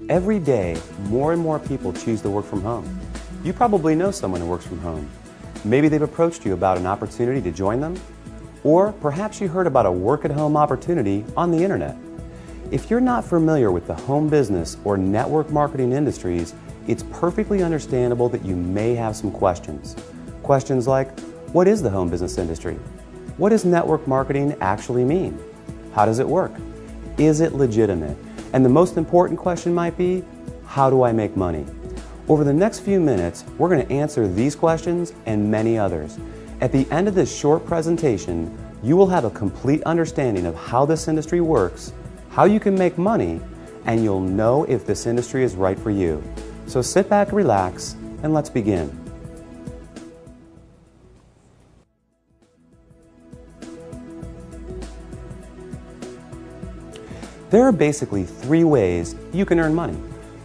Every day, more and more people choose to work from home. You probably know someone who works from home. Maybe they've approached you about an opportunity to join them, or perhaps you heard about a work-at-home opportunity on the internet. If you're not familiar with the home business or network marketing industries, it's perfectly understandable that you may have some questions. Questions like, what is the home business industry? What does network marketing actually mean? How does it work? Is it legitimate? And the most important question might be, how do I make money? Over the next few minutes, we're going to answer these questions and many others. At the end of this short presentation, you will have a complete understanding of how this industry works, how you can make money, and you'll know if this industry is right for you. So sit back, relax, and let's begin. There are basically three ways you can earn money.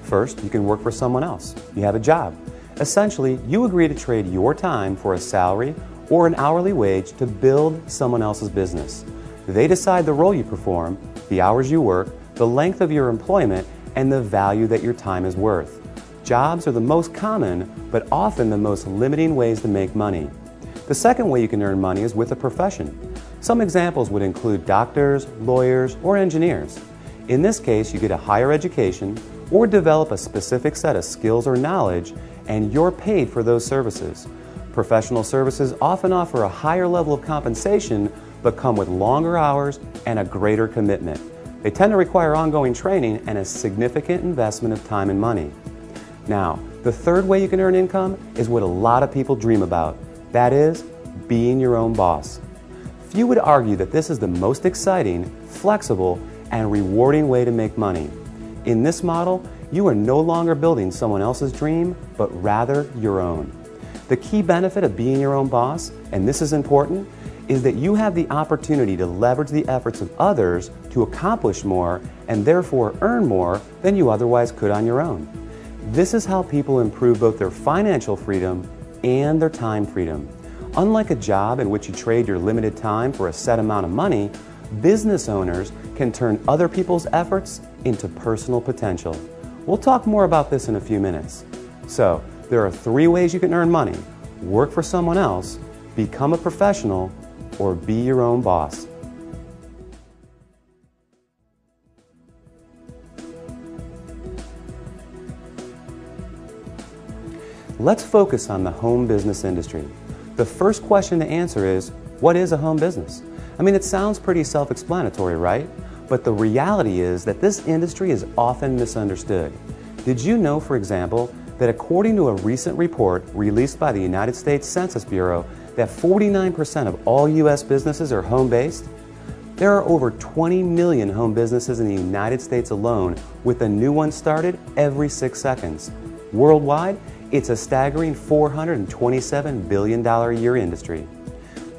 First, you can work for someone else. You have a job. Essentially, you agree to trade your time for a salary or an hourly wage to build someone else's business. They decide the role you perform, the hours you work, the length of your employment, and the value that your time is worth. Jobs are the most common, but often the most limiting ways to make money. The second way you can earn money is with a profession. Some examples would include doctors, lawyers, or engineers. In this case, you get a higher education or develop a specific set of skills or knowledge, and you're paid for those services. Professional services often offer a higher level of compensation, but come with longer hours and a greater commitment. They tend to require ongoing training and a significant investment of time and money. Now, the third way you can earn income is what a lot of people dream about. That is, being your own boss. Few would argue that this is the most exciting, flexible, and rewarding way to make money. In this model, you are no longer building someone else's dream, but rather your own. The key benefit of being your own boss, and this is important, is that you have the opportunity to leverage the efforts of others to accomplish more and therefore earn more than you otherwise could on your own. This is how people improve both their financial freedom and their time freedom. Unlike a job in which you trade your limited time for a set amount of money, business owners can turn other people's efforts into personal potential. We'll talk more about this in a few minutes. So, there are three ways you can earn money: work for someone else, become a professional, or be your own boss. Let's focus on the home business industry. The first question to answer is, what is a home business? I mean, it sounds pretty self-explanatory, right? But the reality is that this industry is often misunderstood. Did you know, for example, that according to a recent report released by the United States Census Bureau, that 49% of all U.S. businesses are home-based? There are over 20 million home businesses in the United States alone, with a new one started every 6 seconds. Worldwide, it's a staggering $427 billion a year industry.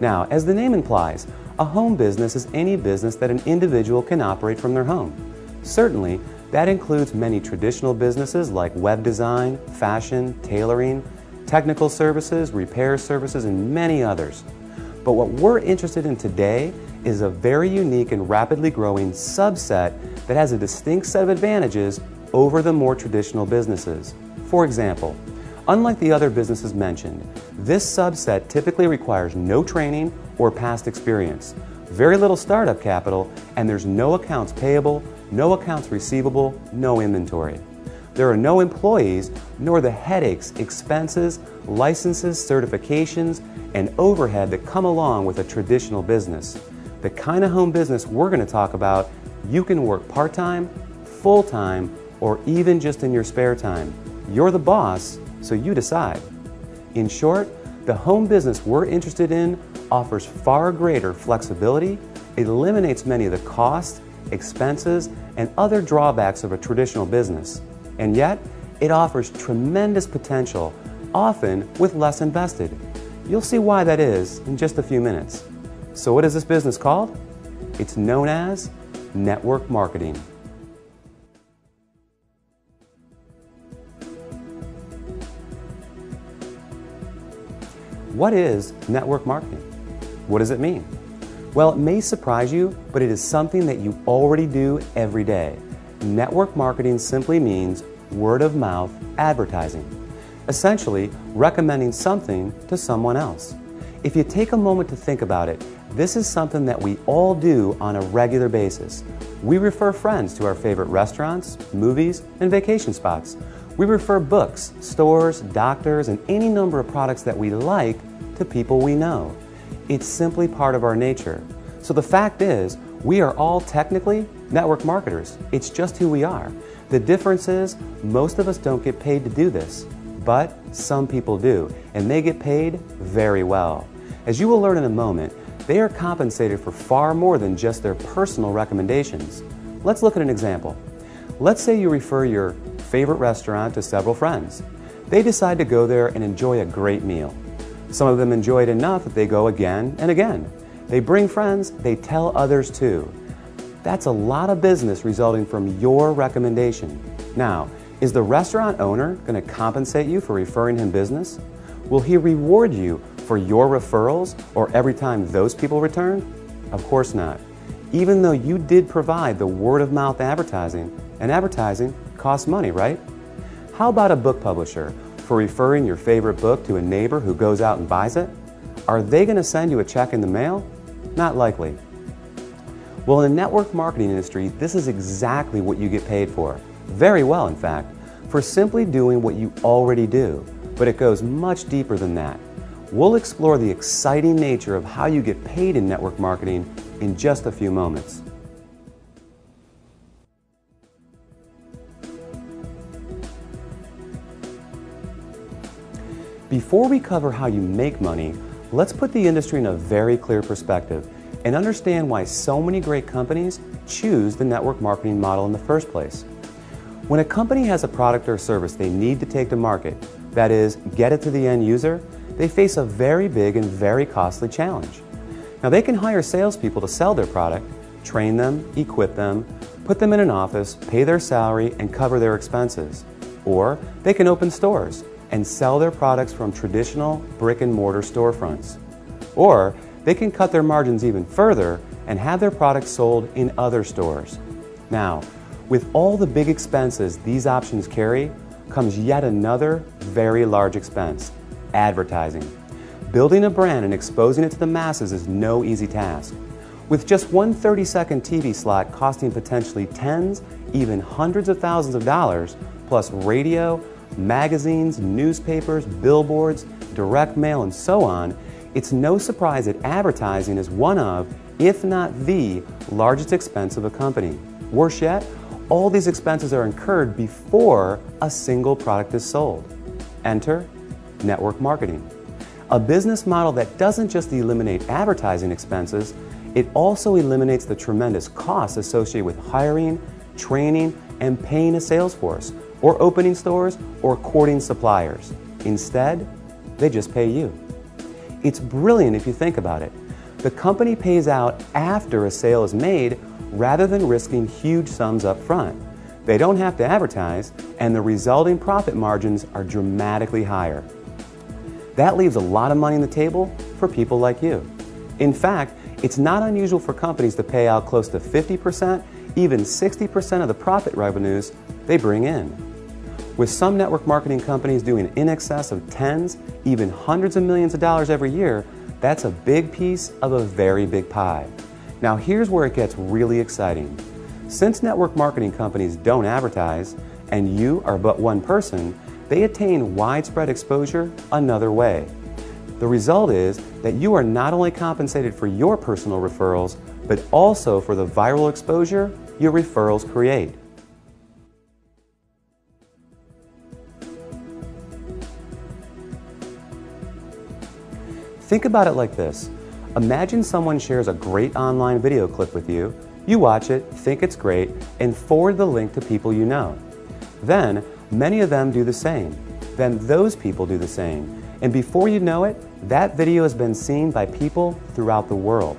Now, as the name implies, a home business is any business that an individual can operate from their home. Certainly, that includes many traditional businesses like web design, fashion, tailoring, technical services, repair services, and many others. But what we're interested in today is a very unique and rapidly growing subset that has a distinct set of advantages over the more traditional businesses. For example, unlike the other businesses mentioned, this subset typically requires no training or past experience, very little startup capital, and there's no accounts payable, no accounts receivable, no inventory. There are no employees, nor the headaches, expenses, licenses, certifications, and overhead that come along with a traditional business. The kind of home business we're going to talk about, you can work part-time, full-time, or even just in your spare time. You're the boss, so you decide. In short, the home business we're interested in offers far greater flexibility, eliminates many of the costs, expenses, and other drawbacks of a traditional business. And yet, it offers tremendous potential, often with less invested. You'll see why that is in just a few minutes. So what is this business called? It's known as network marketing. What is network marketing? What does it mean? Well, it may surprise you, but it is something that you already do every day. network marketing simply means word of mouth advertising, essentially recommending something to someone else. If you take a moment to think about it, this is something that we all do on a regular basis. We refer friends to our favorite restaurants, movies, and vacation spots. We refer books, stores, doctors, and any number of products that we like to people we know. It's simply part of our nature. So the fact is, we are all technically network marketers. It's just who we are. The difference is, most of us don't get paid to do this, but some people do, and they get paid very well. As you will learn in a moment, they are compensated for far more than just their personal recommendations. Let's look at an example. Let's say you refer your favorite restaurant to several friends. They decide to go there and enjoy a great meal. Some of them enjoy it enough that they go again and again. They bring friends, they tell others too. That's a lot of business resulting from your recommendation. Now, is the restaurant owner going to compensate you for referring him business? Will he reward you for your referrals or every time those people return? Of course not. Even though you did provide the word-of-mouth advertising, and advertising costs money, right? How about a book publisher for referring your favorite book to a neighbor who goes out and buys it? Are they going to send you a check in the mail? Not likely. Well, in the network marketing industry, this is exactly what you get paid for. Very well, in fact, for simply doing what you already do. But it goes much deeper than that. We'll explore the exciting nature of how you get paid in network marketing in just a few moments. Before we cover how you make money, let's put the industry in a very clear perspective and understand why so many great companies choose the network marketing model in the first place. When a company has a product or service they need to take to market, that is, get it to the end user, they face a very big and very costly challenge. Now, they can hire salespeople to sell their product, train them, equip them, put them in an office, pay their salary, and cover their expenses. Or they can open stores and sell their products from traditional brick-and-mortar storefronts. Or they can cut their margins even further and have their products sold in other stores. Now, with all the big expenses these options carry, comes yet another very large expense: advertising. Building a brand and exposing it to the masses is no easy task. With just one 30-second TV slot costing potentially tens, even hundreds of thousands of dollars, plus radio, magazines, newspapers, billboards, direct mail, and so on, it's no surprise that advertising is one of, if not the, largest expense of a company. Worse yet, all these expenses are incurred before a single product is sold. Enter network marketing. A business model that doesn't just eliminate advertising expenses, it also eliminates the tremendous costs associated with hiring, training, and paying a sales force, or opening stores, or courting suppliers. Instead, they just pay you. It's brilliant if you think about it. The company pays out after a sale is made rather than risking huge sums up front. They don't have to advertise, and the resulting profit margins are dramatically higher. That leaves a lot of money on the table for people like you. In fact, it's not unusual for companies to pay out close to 50%, even 60% of the profit revenues they bring in. With some network marketing companies doing in excess of tens, even hundreds of millions of dollars every year, that's a big piece of a very big pie. Now here's where it gets really exciting. Since network marketing companies don't advertise, and you are but one person, they attain widespread exposure another way. The result is that you are not only compensated for your personal referrals, but also for the viral exposure your referrals create. Think about it like this. Imagine someone shares a great online video clip with you. You watch it, think it's great, and forward the link to people you know. Then, many of them do the same. Then those people do the same. And before you know it, that video has been seen by people throughout the world.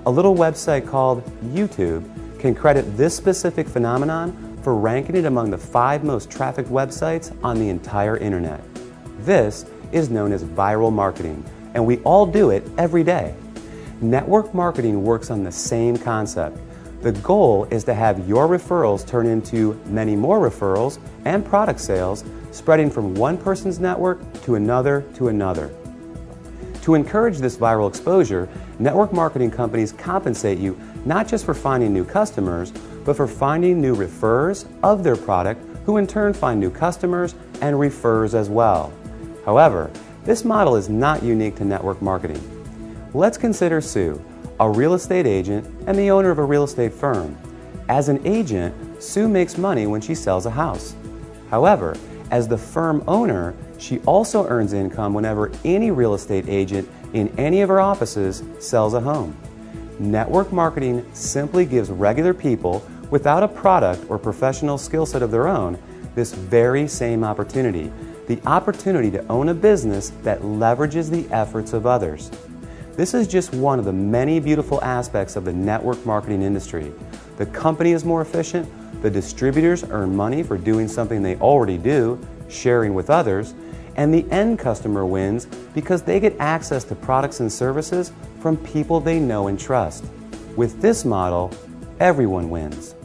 A little website called YouTube can credit this specific phenomenon for ranking it among the 5 most trafficked websites on the entire internet. This is known as viral marketing, and we all do it every day. Network marketing works on the same concept. The goal is to have your referrals turn into many more referrals and product sales, spreading from one person's network to another to another. To encourage this viral exposure, network marketing companies compensate you not just for finding new customers, but for finding new referrers of their product, who in turn find new customers and referrers as well. However, this model is not unique to network marketing. Let's consider Sue, a real estate agent and the owner of a real estate firm. As an agent, Sue makes money when she sells a house. However, as the firm owner, she also earns income whenever any real estate agent in any of her offices sells a home. Network marketing simply gives regular people without a product or professional skill set of their own this very same opportunity, the opportunity to own a business that leverages the efforts of others. This is just one of the many beautiful aspects of the network marketing industry. The company is more efficient, the distributors earn money for doing something they already do, sharing with others, and the end customer wins because they get access to products and services from people they know and trust. With this model, everyone wins.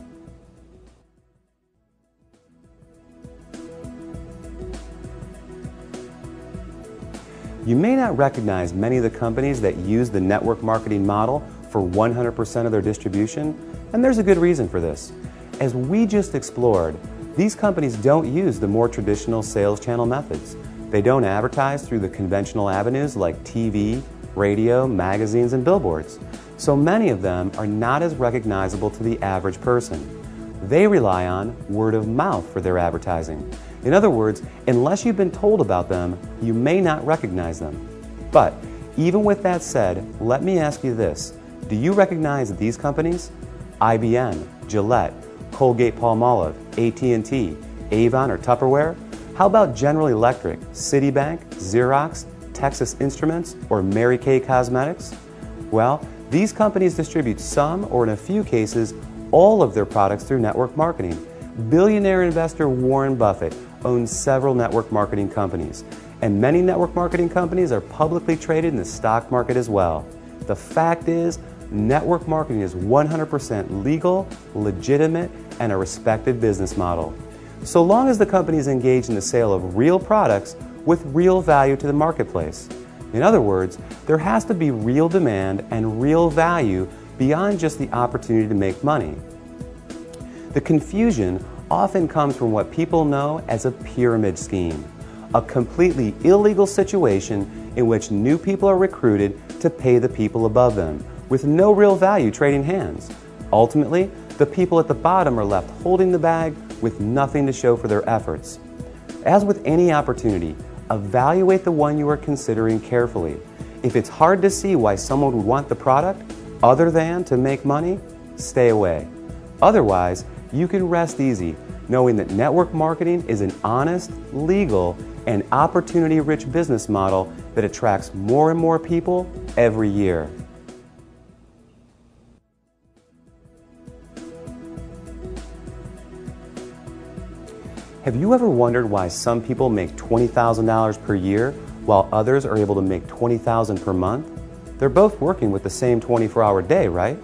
You may not recognize many of the companies that use the network marketing model for 100% of their distribution, and there's a good reason for this. As we just explored, these companies don't use the more traditional sales channel methods. They don't advertise through the conventional avenues like TV, radio, magazines, and billboards. So many of them are not as recognizable to the average person. They rely on word of mouth for their advertising. In other words, unless you've been told about them, you may not recognize them. But even with that said, let me ask you this. Do you recognize these companies? IBM, Gillette, Colgate-Palmolive, AT&T, Avon or Tupperware? How about General Electric, Citibank, Xerox, Texas Instruments, or Mary Kay Cosmetics? Well, these companies distribute some, or in a few cases, all of their products through network marketing. Billionaire investor Warren Buffett owns several network marketing companies, and many network marketing companies are publicly traded in the stock market as well. The fact is, network marketing is 100% legal, legitimate, and a respected business model. So long as the company is engaged in the sale of real products with real value to the marketplace. In other words, there has to be real demand and real value beyond just the opportunity to make money. The confusion often comes from what people know as a pyramid scheme, a completely illegal situation in which new people are recruited to pay the people above them, with no real value trading hands. Ultimately, the people at the bottom are left holding the bag with nothing to show for their efforts. As with any opportunity, evaluate the one you are considering carefully. If it's hard to see why someone would want the product other than to make money, stay away. Otherwise, you can rest easy knowing that network marketing is an honest, legal, and opportunity-rich business model that attracts more and more people every year. Have you ever wondered why some people make $20,000 per year while others are able to make $20,000 per month? They're both working with the same 24-hour day, right?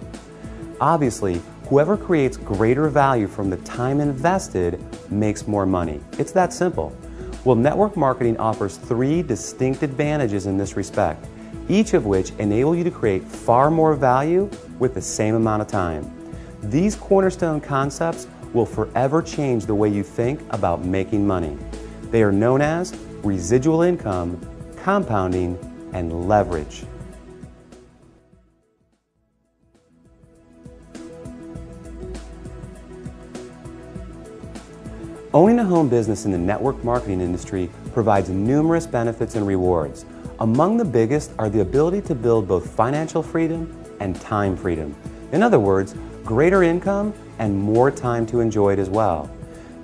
Obviously, whoever creates greater value from the time invested makes more money. It's that simple. Well, network marketing offers 3 distinct advantages in this respect, each of which enable you to create far more value with the same amount of time. These cornerstone concepts will forever change the way you think about making money. They are known as residual income, compounding, and leverage. Owning a home business in the network marketing industry provides numerous benefits and rewards. Among the biggest are the ability to build both financial freedom and time freedom. In other words, greater income and more time to enjoy it as well.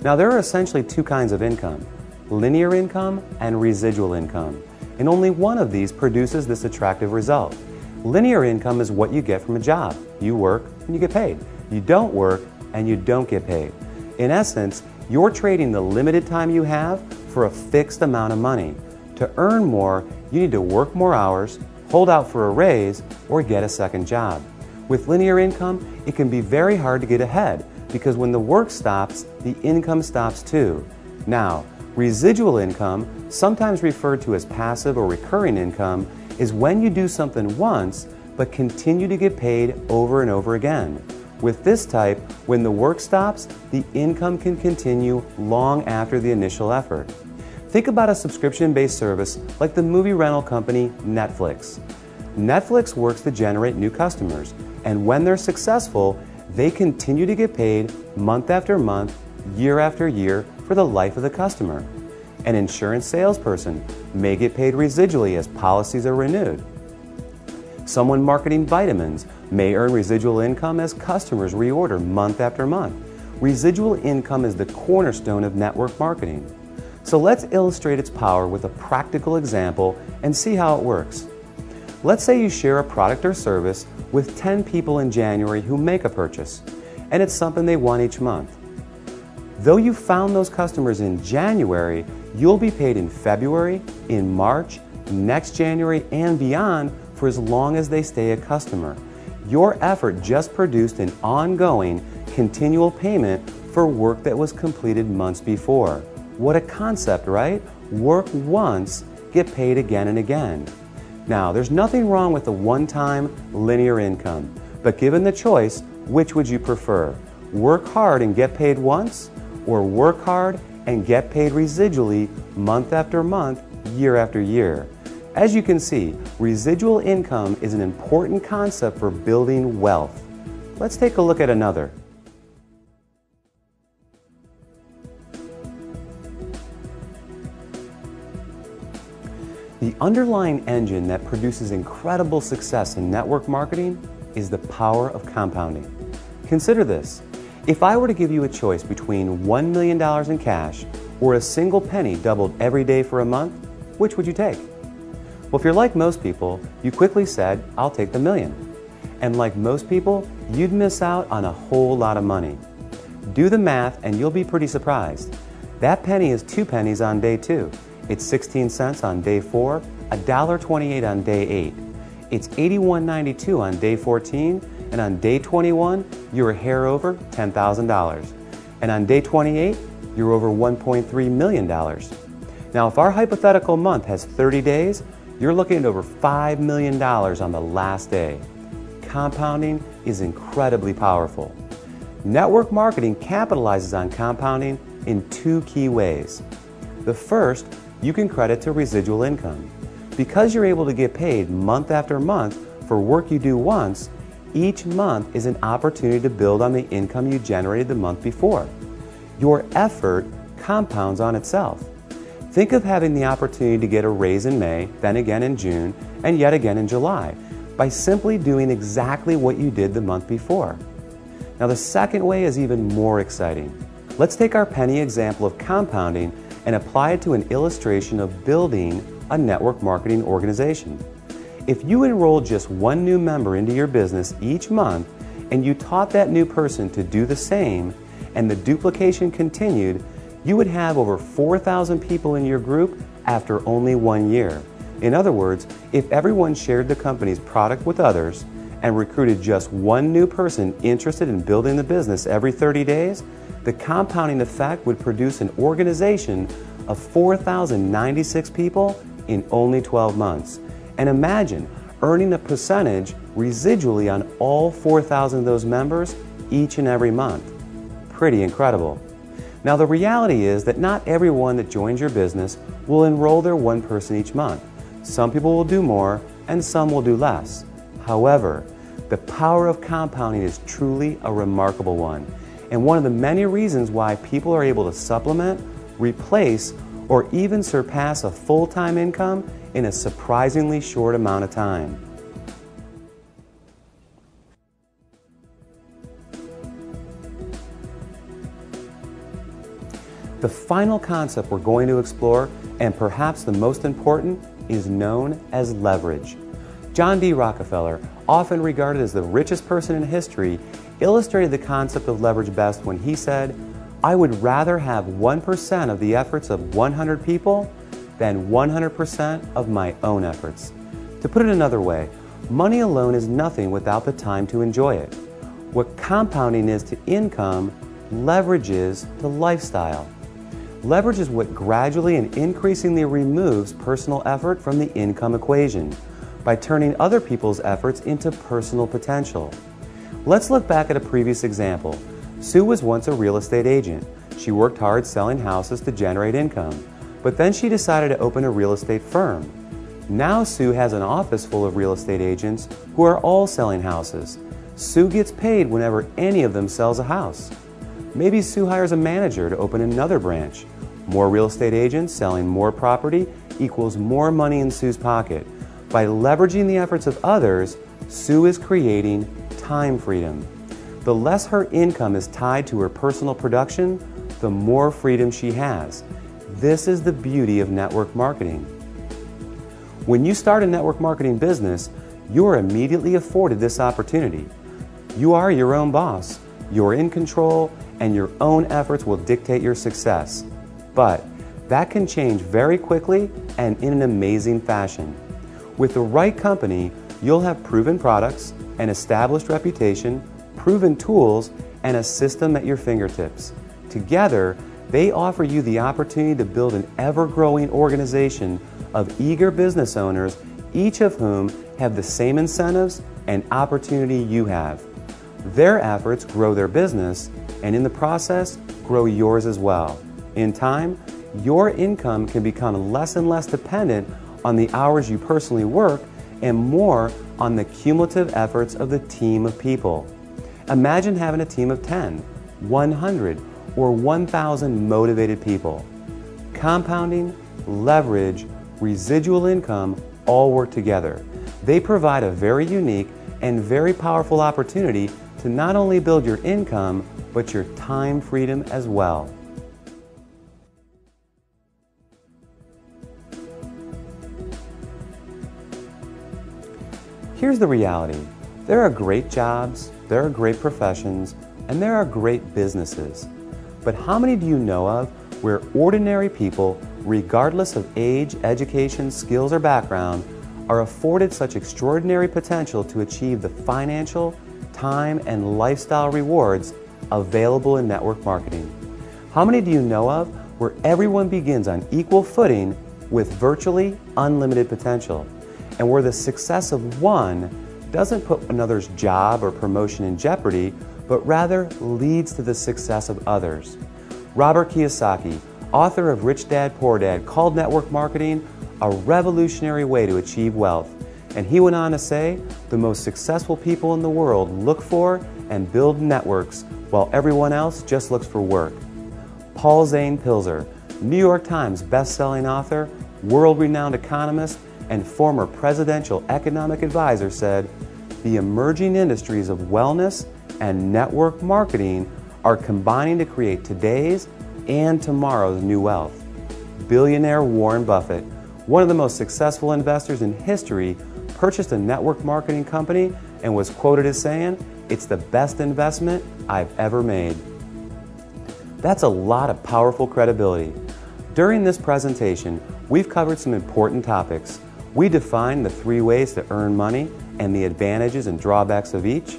Now, there are essentially 2 kinds of income, linear income and residual income, and only one of these produces this attractive result. Linear income is what you get from a job. You work and you get paid. You don't work and you don't get paid. In essence, you're trading the limited time you have for a fixed amount of money. To earn more, you need to work more hours, hold out for a raise, or get a second job. With linear income, it can be very hard to get ahead because when the work stops, the income stops too. Now, residual income, sometimes referred to as passive or recurring income, is when you do something once but continue to get paid over and over again. With this type, when the work stops, the income can continue long after the initial effort. Think about a subscription-based service like the movie rental company Netflix. Netflix works to generate new customers, and when they're successful, they continue to get paid month after month, year after year for the life of the customer. An insurance salesperson may get paid residually as policies are renewed. Someone marketing vitamins may earn residual income as customers reorder month after month. Residual income is the cornerstone of network marketing. So let's illustrate its power with a practical example and see how it works. Let's say you share a product or service with 10 people in January who make a purchase, and it's something they want each month. Though you found those customers in January, you'll be paid in February, in March, next January, and beyond for as long as they stay a customer. Your effort just produced an ongoing, continual payment for work that was completed months before. What a concept, right? Work once, get paid again and again. Now, there's nothing wrong with a one-time linear income, but given the choice, which would you prefer? Work hard and get paid once, or work hard and get paid residually month after month, year after year? As you can see, residual income is an important concept for building wealth. Let's take a look at another. The underlying engine that produces incredible success in network marketing is the power of compounding. Consider this. If I were to give you a choice between $1 million in cash or a single penny doubled every day for a month, which would you take? Well, if you're like most people, you quickly said, I'll take the million. And like most people, you'd miss out on a whole lot of money. Do the math and you'll be pretty surprised. That penny is 2 pennies on day 2. It's 16 cents on day 4, $1.28 on day 8. It's $81.92 on day 14, and on day 21, you're a hair over $10,000. And on day 28, you're over $1.3 million. Now, if our hypothetical month has 30 days, you're looking at over $5 million on the last day. Compounding is incredibly powerful. Network marketing capitalizes on compounding in 2 key ways. The first, you can credit to residual income. Because you're able to get paid month after month for work you do once, each month is an opportunity to build on the income you generated the month before. Your effort compounds on itself. Think of having the opportunity to get a raise in May, then again in June, and yet again in July, by simply doing exactly what you did the month before. Now, the second way is even more exciting. Let's take our penny example of compounding and apply it to an illustration of building a network marketing organization. If you enrolled just 1 new member into your business each month and you taught that new person to do the same and the duplication continued, you would have over 4,000 people in your group after only 1 year. In other words, if everyone shared the company's product with others and recruited just 1 new person interested in building the business every 30 days, the compounding effect would produce an organization of 4,096 people in only 12 months. And imagine earning a percentage residually on all 4,000 of those members each and every month. Pretty incredible. Now, the reality is that not everyone that joins your business will enroll their 1 person each month. Some people will do more and some will do less. However, the power of compounding is truly a remarkable one, and one of the many reasons why people are able to supplement, replace, or even surpass a full-time income in a surprisingly short amount of time. The final concept we're going to explore, and perhaps the most important, is known as leverage. John D. Rockefeller, often regarded as the richest person in history, illustrated the concept of leverage best when he said, "I would rather have 1% of the efforts of 100 people than 100% of my own efforts." To put it another way, Money alone is nothing without the time to enjoy it. What compounding is to income, leverage is to lifestyle. Leverage is what gradually and increasingly removes personal effort from the income equation by turning other people's efforts into personal potential. Let's look back at a previous example. Sue was once a real estate agent. She worked hard selling houses to generate income, but then she decided to open a real estate firm. Now Sue has an office full of real estate agents who are all selling houses. Sue gets paid whenever any of them sells a house. Maybe Sue hires a manager to open another branch. More real estate agents selling more property equals more money in Sue's pocket. By leveraging the efforts of others, Sue is creating time freedom. The less her income is tied to her personal production, the more freedom she has. This is the beauty of network marketing. When you start a network marketing business, you are immediately afforded this opportunity. You are your own boss, you're in control, and your own efforts will dictate your success. But that can change very quickly and in an amazing fashion. With the right company, you'll have proven products, an established reputation, proven tools, and a system at your fingertips. Together, they offer you the opportunity to build an ever-growing organization of eager business owners, each of whom have the same incentives and opportunity you have. Their efforts grow their business, and in the process, grow yours as well. In time, your income can become less and less dependent on the hours you personally work and more on the cumulative efforts of the team of people. Imagine having a team of 10, 100, or 1,000 motivated people. Compounding, leverage, residual income all work together. They provide a very unique and very powerful opportunity to not only build your income, but your time freedom as well. Here's the reality. There are great jobs, there are great professions, and there are great businesses. But how many do you know of where ordinary people, regardless of age, education, skills, or background, are afforded such extraordinary potential to achieve the financial, time, and lifestyle rewards available in network marketing? How many do you know of where everyone begins on equal footing with virtually unlimited potential, and where the success of one doesn't put another's job or promotion in jeopardy, but rather leads to the success of others? Robert Kiyosaki, author of Rich Dad Poor Dad, called network marketing a revolutionary way to achieve wealth. And he went on to say, the most successful people in the world look for and build networks while everyone else just looks for work. Paul Zane Pilzer, New York Times best-selling author, world-renowned economist, and former presidential economic advisor, said, "The emerging industries of wellness and network marketing are combining to create today's and tomorrow's new wealth." Billionaire Warren Buffett, one of the most successful investors in history, purchased a network marketing company and was quoted as saying, "It's the best investment I've ever made." That's a lot of powerful credibility. During this presentation, we've covered some important topics. We defined the 3 ways to earn money and the advantages and drawbacks of each.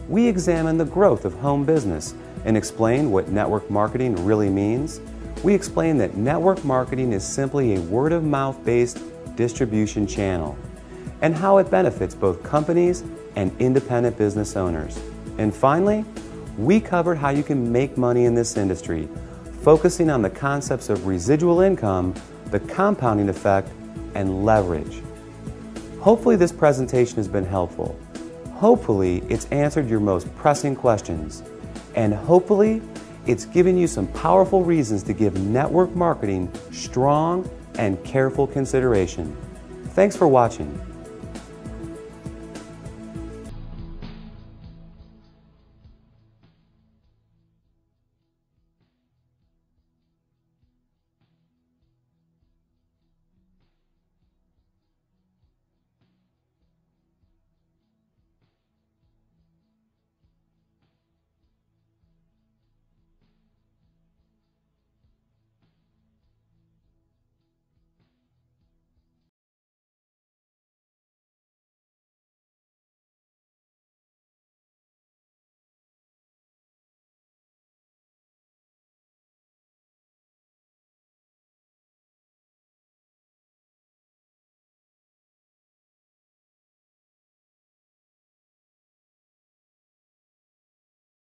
We examined the growth of home business and explained what network marketing really means. We explained that network marketing is simply a word-of-mouth based distribution channel and how it benefits both companies and independent business owners. And finally, we covered how you can make money in this industry, focusing on the concepts of residual income, the compounding effect, and leverage. Hopefully this presentation has been helpful. Hopefully it's answered your most pressing questions. And hopefully it's given you some powerful reasons to give network marketing strong and careful consideration. Thanks for watching.